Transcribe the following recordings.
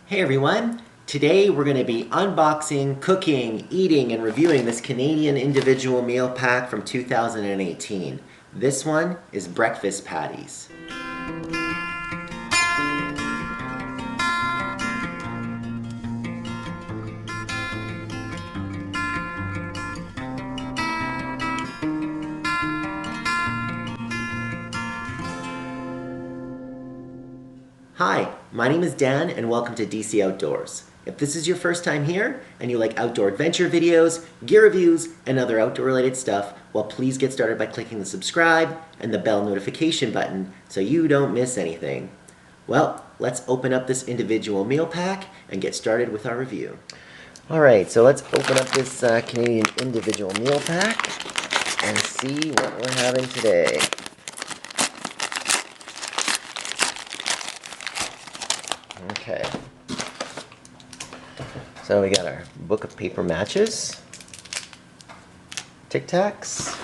Hey everyone! Today we're going to be unboxing, cooking, eating, and reviewing this Canadian individual meal pack from 2018. This one is breakfast patties. Hi, my name is Dan and welcome to DC Outdoors. If this is your first time here and you like outdoor adventure videos, gear reviews, and other outdoor related stuff, well please get started by clicking the subscribe and the bell notification button so you don't miss anything. Well, let's open up this individual meal pack and get started with our review. Alright, so let's open up this Canadian individual meal pack and see what we're having today. Okay, so we got our book of paper matches, Tic Tacs,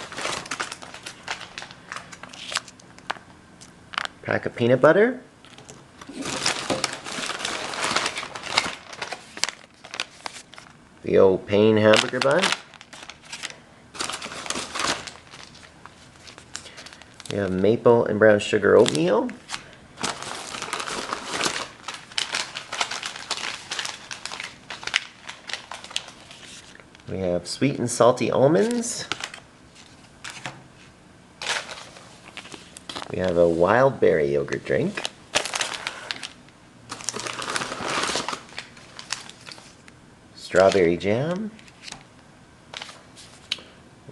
pack of peanut butter, the old Pain hamburger bun, we have maple and brown sugar oatmeal, we have sweet and salty almonds. We have a wild berry yogurt drink. Strawberry jam.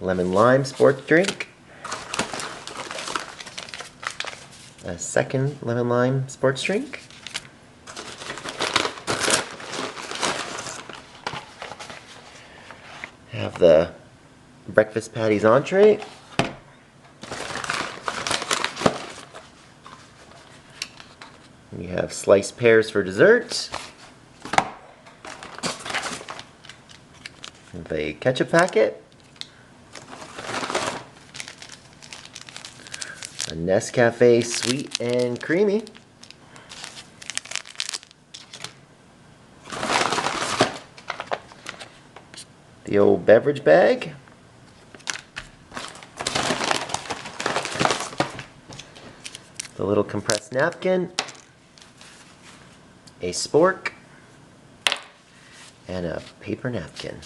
Lemon lime sports drink. A second lemon lime sports drink. Have the breakfast patties entree. We have sliced pears for dessert. The ketchup packet. A Nescafe sweet and creamy. The old beverage bag. The little compressed napkin. A spork. And a paper napkin.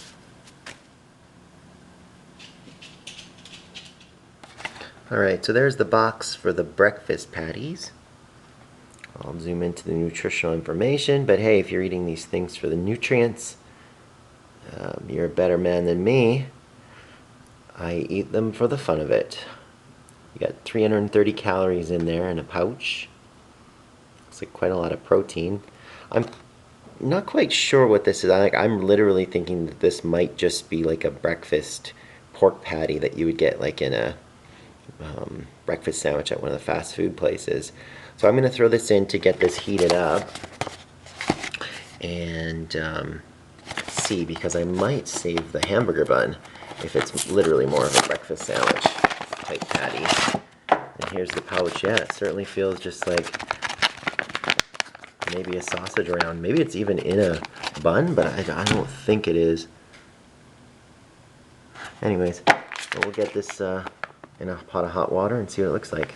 Alright, so there's the box for the breakfast patties. I'll zoom into the nutritional information, but hey, if you're eating these things for the nutrients, you're a better man than me. I eat them for the fun of it. You got 330 calories in there in a pouch. Looks like quite a lot of protein. I'm not quite sure what this is. I'm literally thinking that this might just be like a breakfast pork patty that you would get like in a breakfast sandwich at one of the fast food places. So I'm going to throw this in to get this heated up and see, because I might save the hamburger bun if it's literally more of a breakfast sandwich type patty. And here's the pouch. Yeah, it certainly feels just like maybe a sausage round. Maybe it's even in a bun, but I don't think it is. Anyways, we'll get this in a pot of hot water and see what it looks like.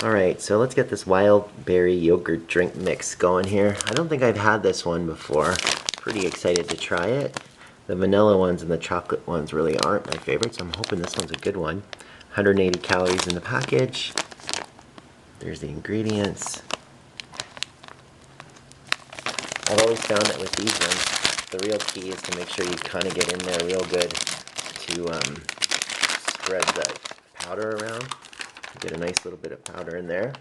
Alright, so let's get this wild berry yogurt drink mix going here. I don't think I've had this one before. Pretty excited to try it. The vanilla ones and the chocolate ones really aren't my favorites. I'm hoping this one's a good one. 180 calories in the package. There's the ingredients. I've always found that with these ones, the real key is to make sure you kind of get in there real good to spread the powder around. Get a nice little bit of powder in there.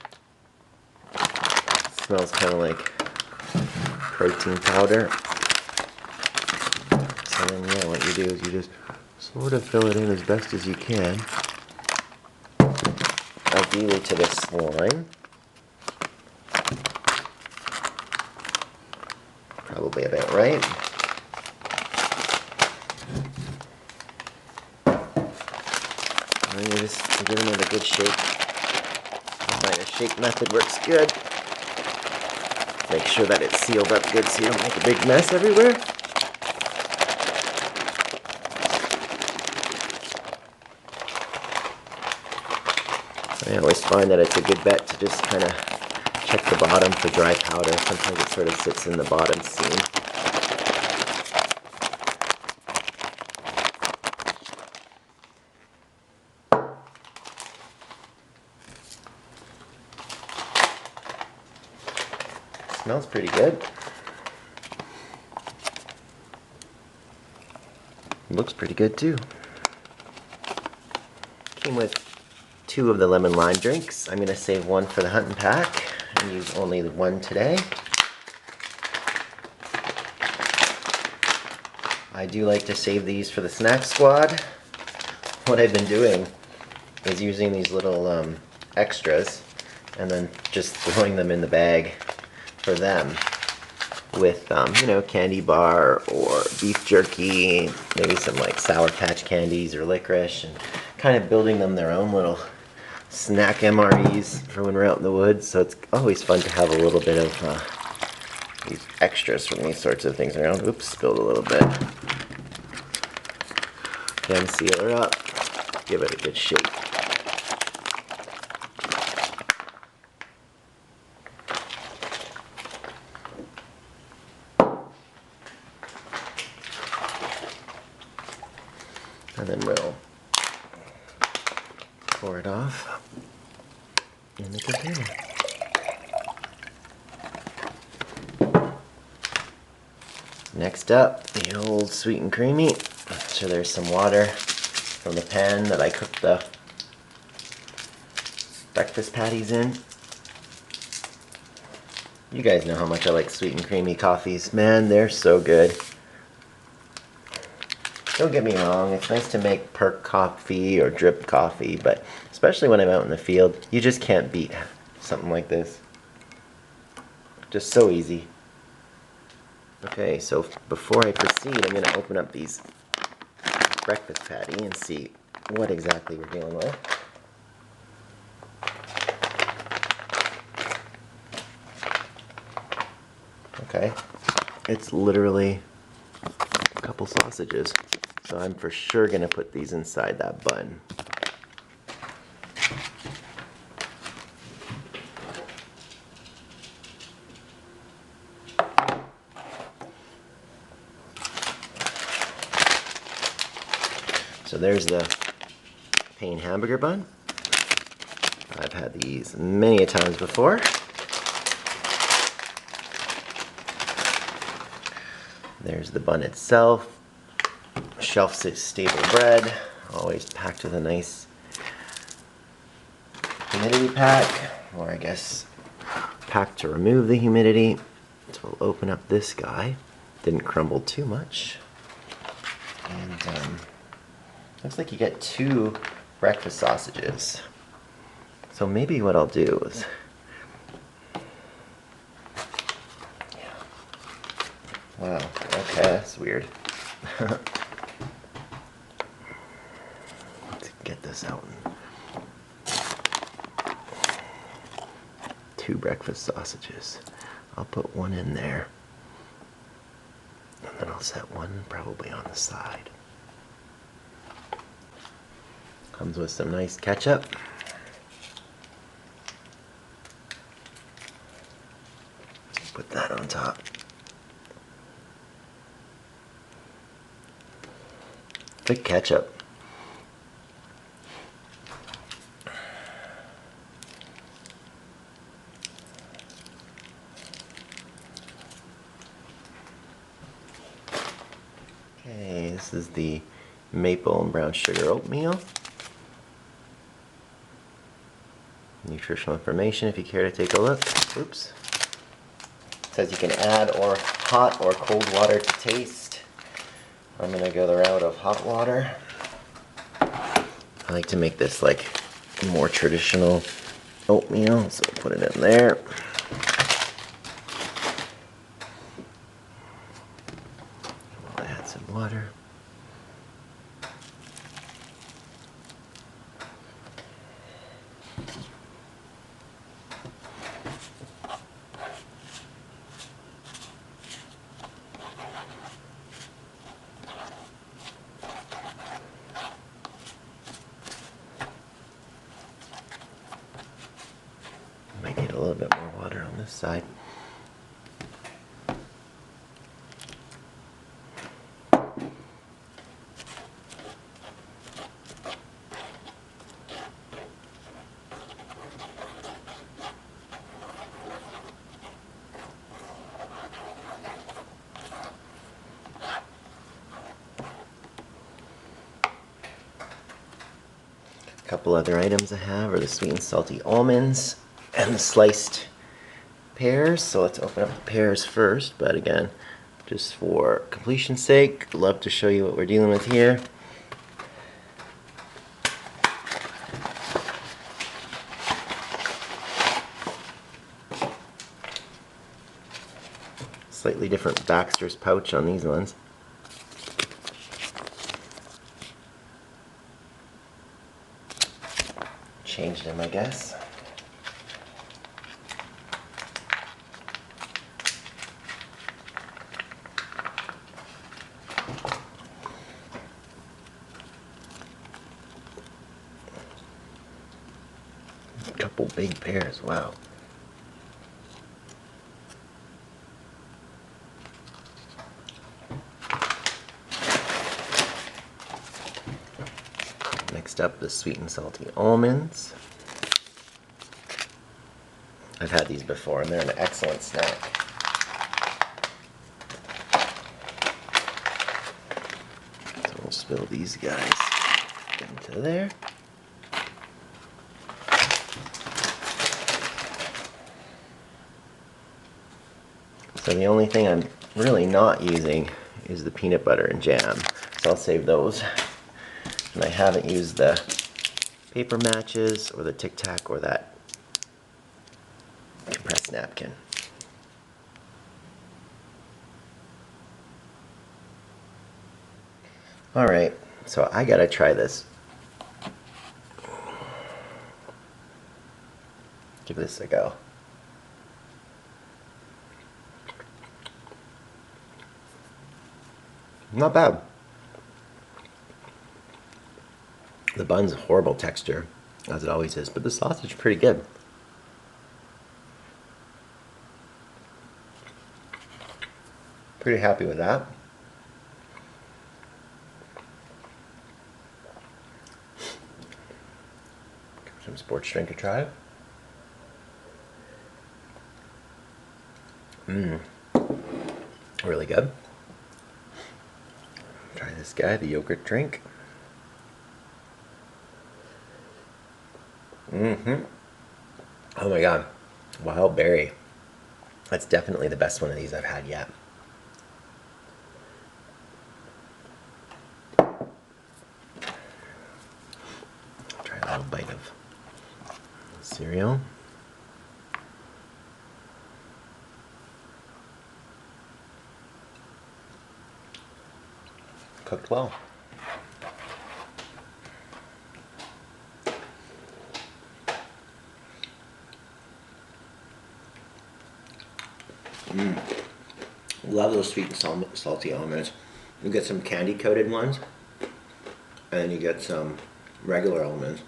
It smells kind of like protein powder. So then, yeah, what you do is you just sort of fill it in as best as you can. Ideally to the slime. Probably about right. And you just give them a good shake. I find a shake method works good. make sure that it's sealed up good so you don't make a big mess everywhere. I always find that it's a good bet to just kind of check the bottom for dry powder. Sometimes it sort of sits in the bottom seam. Smells pretty good. Looks pretty good too. Came with 2 of the lemon lime drinks. I'm going to save 1 for the hunting pack and use only 1 today. I do like to save these for the snack squad. What I've been doing is using these little extras and then just throwing them in the bag for them with you know, candy bar or beef jerky, maybe some like Sour Patch candies or licorice, and kind of building them their own little snack MREs for when we're out in the woods. So it's always fun to have a little bit of these extras from these sorts of things around. Oops, spilled a little bit. Then seal her up, give it a good shake. And then we'll pour it off in the container. Next up, the old sweet and creamy. So there's some water from the pan that I cooked the breakfast patties in. You guys know how much I like sweet and creamy coffees. Man, they're so good. Don't get me wrong, it's nice to make perk coffee or drip coffee, but especially when I'm out in the field, you just can't beat something like this. Just so easy. Okay, so before I proceed, I'm going to open up these breakfast patty and see what exactly we're dealing with. Okay, it's literally a couple sausages. So I'm for sure going to put these inside that bun. So there's the plain hamburger bun. I've had these many a times before. There's the bun itself. Shelf-stable bread, always packed with a nice humidity pack, or I guess packed to remove the humidity. So we'll open up this guy. Didn't crumble too much. And looks like you get 2 breakfast sausages. So maybe what I'll do is, wow, okay, that's weird. Get this out. 2 breakfast sausages. I'll put 1 in there. And then I'll set 1 probably on the side. Comes with some nice ketchup. Put that on top. Thick ketchup. Okay, this is the maple and brown sugar oatmeal. Nutritional information if you care to take a look. Oops. It says you can add or hot or cold water to taste. I'm going to go the route of hot water. I like to make this like more traditional oatmeal, so I'll put it in there. I'll add some water. this side. A couple other items I have are the sweet and salty almonds and the sliced pears. So let's open up the pears first, but again, just for completion's sake, love to show you what we're dealing with here. Slightly different Baxter's pouch on these ones. Changed them, I guess. A couple big pears, wow. Next up, the sweet and salty almonds. I've had these before and they're an excellent snack. So we'll spill these guys into there. So the only thing I'm really not using is the peanut butter and jam. So I'll save those. And I haven't used the paper matches or the Tic Tac or that compressed napkin. Alright, so I gotta try this. Give this a go. Not bad. The bun's a horrible texture, as it always is, but the sausage is pretty good. Pretty happy with that. Give some sports drink a try. Really good. Try this guy, the yogurt drink. Oh my god, wild berry. That's definitely the best one of these I've had yet. Try a little bite of cereal. Cooked well. Love those sweet and salty almonds. You get some candy coated ones, and then you get some regular almonds.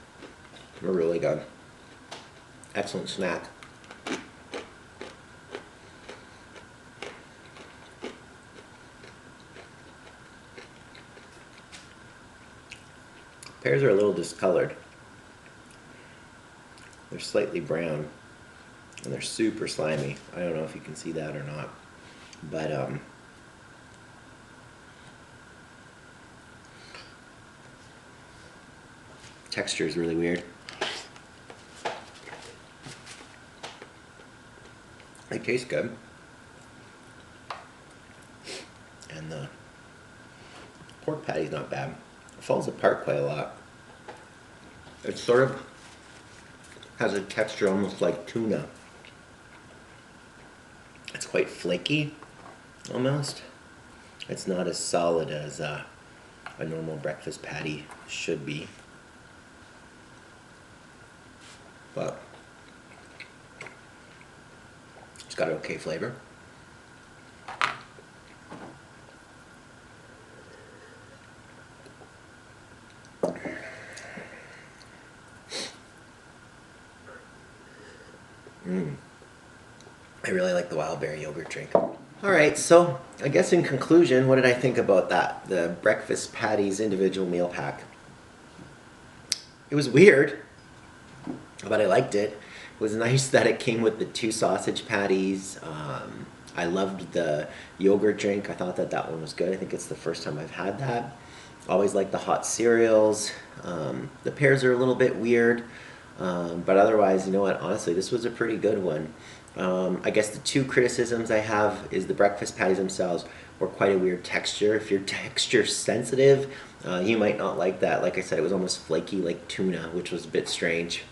They're really good. Excellent snack. Pears are a little discolored. They're slightly brown, and they're super slimy. I don't know if you can see that or not, but texture is really weird. They taste good, and the pork patty's not bad. It falls apart quite a lot. It sort of has a texture almost like tuna. It's quite flaky, almost. It's not as solid as a normal breakfast patty should be. But it's got an okay flavor. really like the wild berry yogurt drink. Alright, so I guess in conclusion, what did I think about that? The breakfast patties individual meal pack. It was weird, but I liked it. It was nice that it came with the 2 sausage patties. I loved the yogurt drink. I thought that that one was good. I think it's the first time I've had that. Always like the hot cereals. The pears are a little bit weird, but otherwise, you know what? Honestly, this was a pretty good one. I guess the 2 criticisms I have is the breakfast patties themselves were quite a weird texture. If you're texture sensitive, you might not like that. Like I said, it was almost flaky like tuna, which was a bit strange.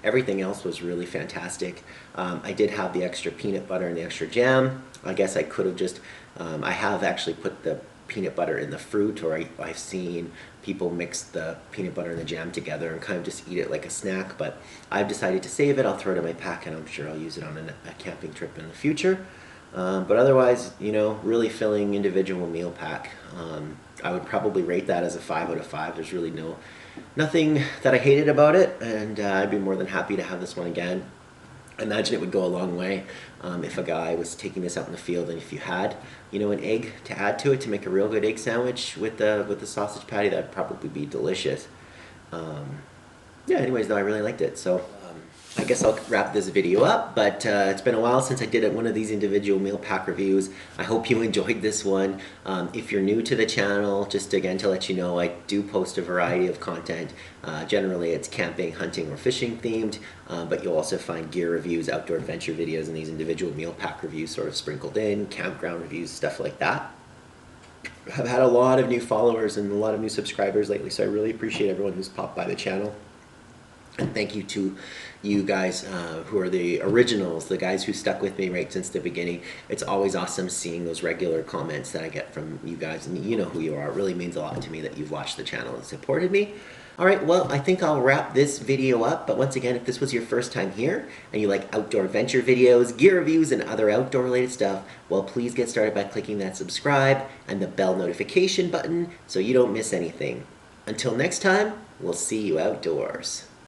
Everything else was really fantastic. I did have the extra peanut butter and the extra jam. I guess I could have just, I have actually put the peanut butter in the fruit, or I've seen people mix the peanut butter and the jam together and kind of just eat it like a snack, but I've decided to save it. I'll throw it in my pack and I'm sure I'll use it on a camping trip in the future. But otherwise, you know, really filling individual meal pack. I would probably rate that as a 5 out of 5. There's really nothing that I hated about it, and I'd be more than happy to have this one again. I imagine it would go a long way if a guy was taking this out in the field, and if you had, you know, an egg to add to it to make a real good egg sandwich with the sausage patty, that'd probably be delicious. Yeah, anyways, though, I really liked it. So I guess I'll wrap this video up, but it's been a while since I did one of these individual meal pack reviews. I hope you enjoyed this one. If you're new to the channel, just again to let you know, I do post a variety of content. Generally it's camping, hunting, or fishing themed, but you'll also find gear reviews, outdoor adventure videos, and these individual meal pack reviews sort of sprinkled in, campground reviews, stuff like that. I've had a lot of new followers and a lot of new subscribers lately, so I really appreciate everyone who's popped by the channel. And thank you to you guys who are the originals, the guys who stuck with me right since the beginning. It's always awesome seeing those regular comments that I get from you guys, and you know who you are. It really means a lot to me that you've watched the channel and supported me. Alright, well, I think I'll wrap this video up, but once again, if this was your first time here, and you like outdoor adventure videos, gear reviews, and other outdoor related stuff, well, please get started by clicking that subscribe and the bell notification button so you don't miss anything. Until next time, we'll see you outdoors.